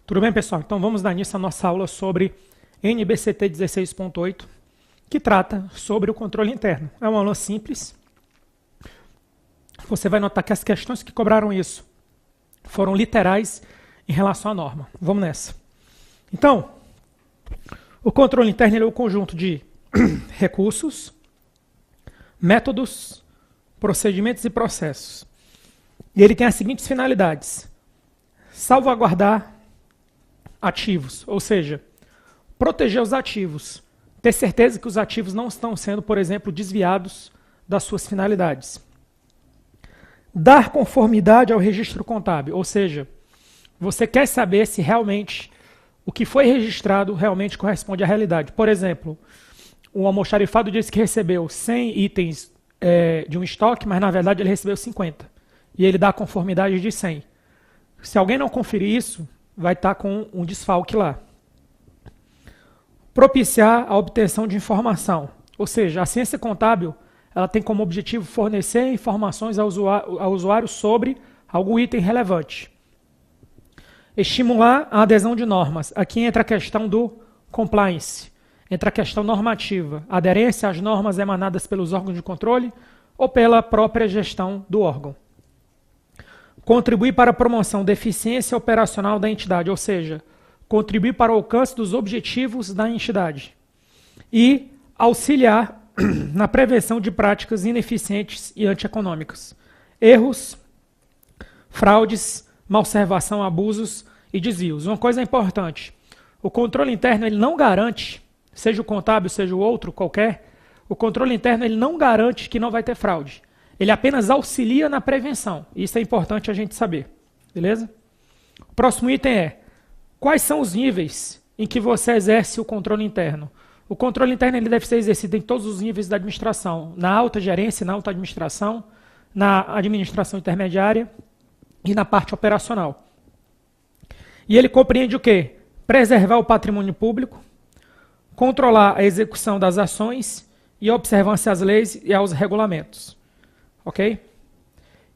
Tudo bem, pessoal? Então vamos dar início à nossa aula sobre NBCT 16.8, que trata sobre o controle interno. É uma aula simples. Você vai notar que as questões que cobraram isso foram literais em relação à norma. Vamos nessa. Então, o controle interno é o conjunto de recursos, métodos, procedimentos e processos. E ele tem as seguintes finalidades: salvaguardar ativos, ou seja, proteger os ativos, ter certeza que os ativos não estão sendo, por exemplo, desviados das suas finalidades. Dar conformidade ao registro contábil, ou seja, você quer saber se realmente o que foi registrado realmente corresponde à realidade. Por exemplo, o almoxarifado disse que recebeu 100 itens de um estoque, mas na verdade ele recebeu 50. E ele dá a conformidade de 100. Se alguém não conferir isso, vai estar com um desfalque lá. Propiciar a obtenção de informação. Ou seja, a ciência contábil ela tem como objetivo fornecer informações ao usuário sobre algum item relevante. Estimular a adesão de normas. Aqui entra a questão do compliance. Entra a questão normativa. Aderência às normas emanadas pelos órgãos de controle ou pela própria gestão do órgão. Contribuir para a promoção da eficiência operacional da entidade, ou seja, contribuir para o alcance dos objetivos da entidade. E auxiliar na prevenção de práticas ineficientes e antieconômicas. Erros, fraudes, malservação, abusos e desvios. Uma coisa importante, o controle interno ele não garante, seja o contábil, seja o outro, qualquer, o controle interno ele não garante que não vai ter fraude. Ele apenas auxilia na prevenção. Isso é importante a gente saber. Beleza? O próximo item é: quais são os níveis em que você exerce o controle interno? O controle interno ele deve ser exercido em todos os níveis da administração. Na alta gerência, na alta administração, na administração intermediária e na parte operacional. E ele compreende o quê? Preservar o patrimônio público, controlar a execução das ações e a observância às leis e aos regulamentos. Ok?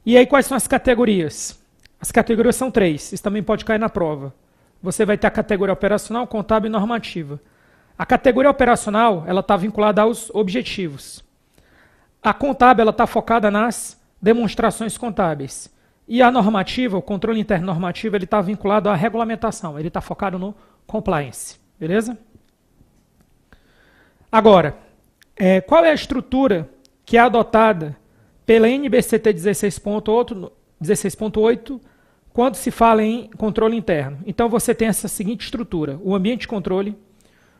E aí quais são as categorias? As categorias são 3, isso também pode cair na prova. Você vai ter a categoria operacional, contábil e normativa. A categoria operacional ela está vinculada aos objetivos. A contábil ela está focada nas demonstrações contábeis. E a normativa, o controle interno normativo, ele está vinculado à regulamentação, ele está focado no compliance. Beleza? Agora, qual é a estrutura que é adotada pela NBCT 16.8, quando se fala em controle interno? Então você tem essa seguinte estrutura: o ambiente de controle,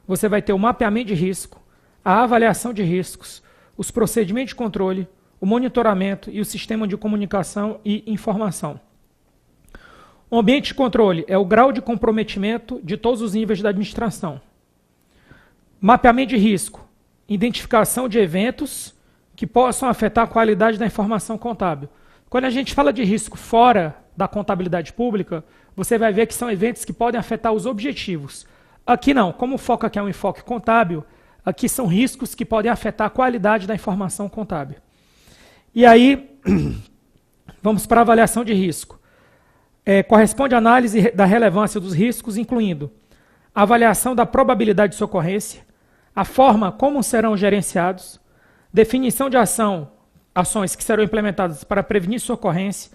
você vai ter o mapeamento de risco, a avaliação de riscos, os procedimentos de controle, o monitoramento e o sistema de comunicação e informação. O ambiente de controle é o grau de comprometimento de todos os níveis da administração. Mapeamento de risco, identificação de eventos que possam afetar a qualidade da informação contábil. Quando a gente fala de risco fora da contabilidade pública, você vai ver que são eventos que podem afetar os objetivos. Aqui não, como o foco aqui é um enfoque contábil, aqui são riscos que podem afetar a qualidade da informação contábil. E aí, vamos para a avaliação de risco. Corresponde à análise da relevância dos riscos, incluindo a avaliação da probabilidade de sua ocorrência, a forma como serão gerenciados, definição de ações que serão implementadas para prevenir sua ocorrência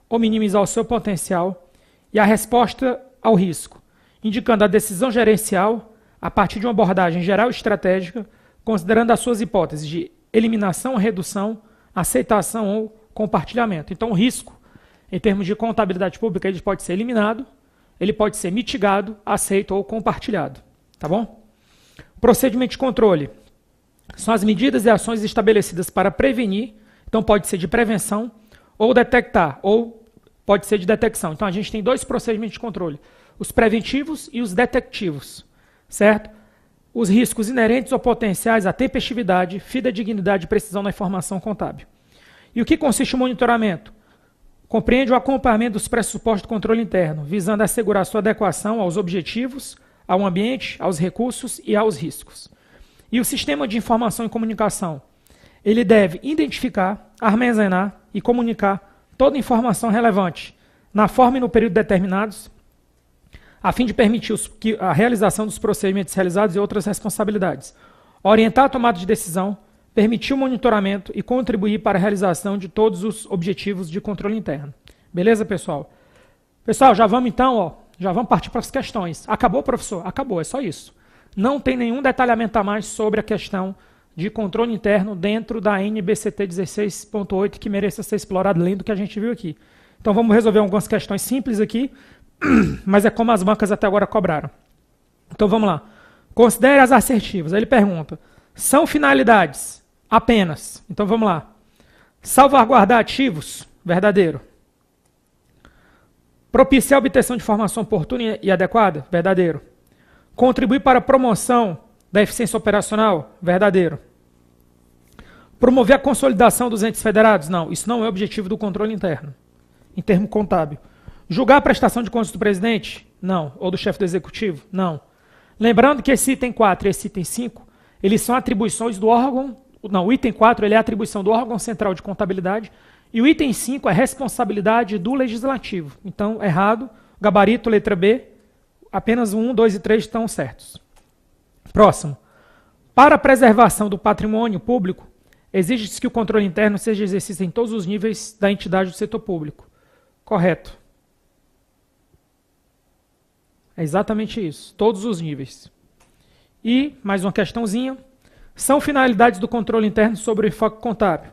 ou minimizar o seu potencial, e a resposta ao risco, indicando a decisão gerencial a partir de uma abordagem geral e estratégica, considerando as suas hipóteses de eliminação, redução, aceitação ou compartilhamento. Então, o risco, em termos de contabilidade pública, ele pode ser eliminado, ele pode ser mitigado, aceito ou compartilhado. Tá bom? Procedimento de controle são as medidas e ações estabelecidas para prevenir, então pode ser de prevenção, ou detectar, ou pode ser de detecção. Então a gente tem 2 procedimentos de controle: os preventivos e os detectivos, certo? Os riscos inerentes ou potenciais à tempestividade, fidedignidade e precisão na informação contábil. E o que consiste o monitoramento? Compreende o acompanhamento dos pressupostos do controle interno, visando assegurar sua adequação aos objetivos, ao ambiente, aos recursos e aos riscos. E o sistema de informação e comunicação? Ele deve identificar, armazenar e comunicar toda informação relevante, na forma e no período determinados, a fim de permitir a realização dos procedimentos realizados e outras responsabilidades. Orientar a tomada de decisão, permitir o monitoramento e contribuir para a realização de todos os objetivos de controle interno. Beleza, pessoal? Pessoal, já vamos então, já vamos partir para as questões. Acabou, professor? Acabou, é só isso. Não tem nenhum detalhamento a mais sobre a questão de controle interno dentro da NBCT 16.8 que mereça ser explorado além do que a gente viu aqui. Então vamos resolver algumas questões simples aqui, mas é como as bancas até agora cobraram. Então vamos lá. Considere as assertivas. Aí ele pergunta, são finalidades apenas. Então vamos lá. Salvaguardar ativos, verdadeiro. Propiciar a obtenção de informação oportuna e adequada, verdadeiro. Contribuir para a promoção da eficiência operacional, verdadeiro. Promover a consolidação dos entes federados, não. Isso não é objetivo do controle interno, em termo contábil. Julgar a prestação de contas do presidente, não. Ou do chefe do executivo, não. Lembrando que esse item 4 e esse item 5, eles são atribuições do órgão, não, o item 4 ele é a atribuição do órgão central de contabilidade, e o item 5 é responsabilidade do legislativo. Então, errado, gabarito, letra B, apenas 1, 2 e 3 estão certos. Próximo. Para a preservação do patrimônio público, exige-se que o controle interno seja exercido em todos os níveis da entidade do setor público. Correto. É exatamente isso, todos os níveis. E, mais uma questãozinha, são finalidades do controle interno sobre o enfoque contábil.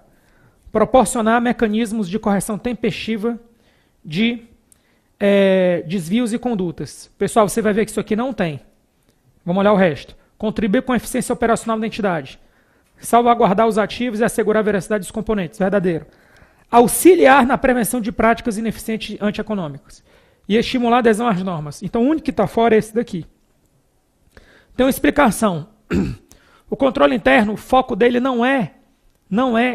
Proporcionar mecanismos de correção tempestiva de desvios e condutas. Pessoal, você vai ver que isso aqui não tem. Vamos olhar o resto. Contribuir com a eficiência operacional da entidade. Salvaguardar os ativos e assegurar a veracidade dos componentes. Verdadeiro. Auxiliar na prevenção de práticas ineficientes antieconômicas. E estimular a adesão às normas. Então, o único que está fora é esse daqui. Tem uma explicação. O controle interno, o foco dele não é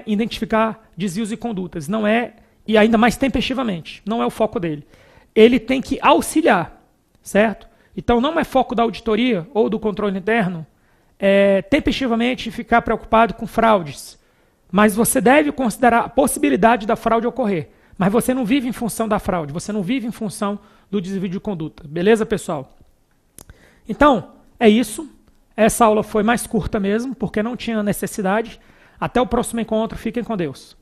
identificar desvios e condutas. Não é, e ainda mais tempestivamente. Não é o foco dele. Ele tem que auxiliar, certo? Então, não é foco da auditoria ou do controle interno tempestivamente ficar preocupado com fraudes. Mas você deve considerar a possibilidade da fraude ocorrer. Mas você não vive em função da fraude, você não vive em função do desvio de conduta. Beleza, pessoal? Então, é isso. Essa aula foi mais curta mesmo, porque não tinha necessidade. Até o próximo encontro. Fiquem com Deus.